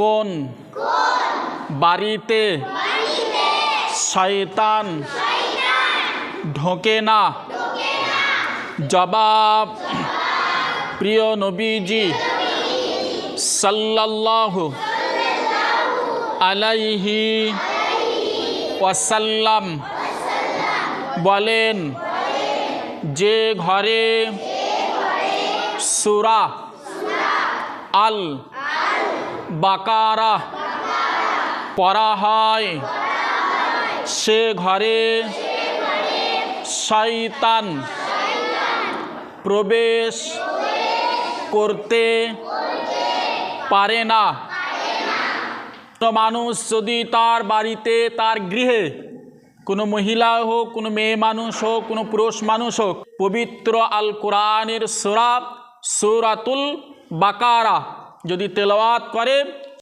কোন বাড়িতে শয়তান ঢোকে না? জবাব, প্রিয় নবীজি সাল্লাল্লাহু আলাইহি ওয়াসাল্লাম বলেন, যে ঘরে সূরা আল বাকারা পড়া হয় সে ঘরে শয়তান প্রবেশ করতে পারে না। তো মানুষ যদি তার বাড়িতে, তার গৃহে, কোনো মহিলা হোক, কোনো মেয়ে মানুষ হোক, কোনো পুরুষ মানুষ হোক, পবিত্র আল কোরআনের সূরা সূরাতুল বাকারা যদি তেলাওয়াত করে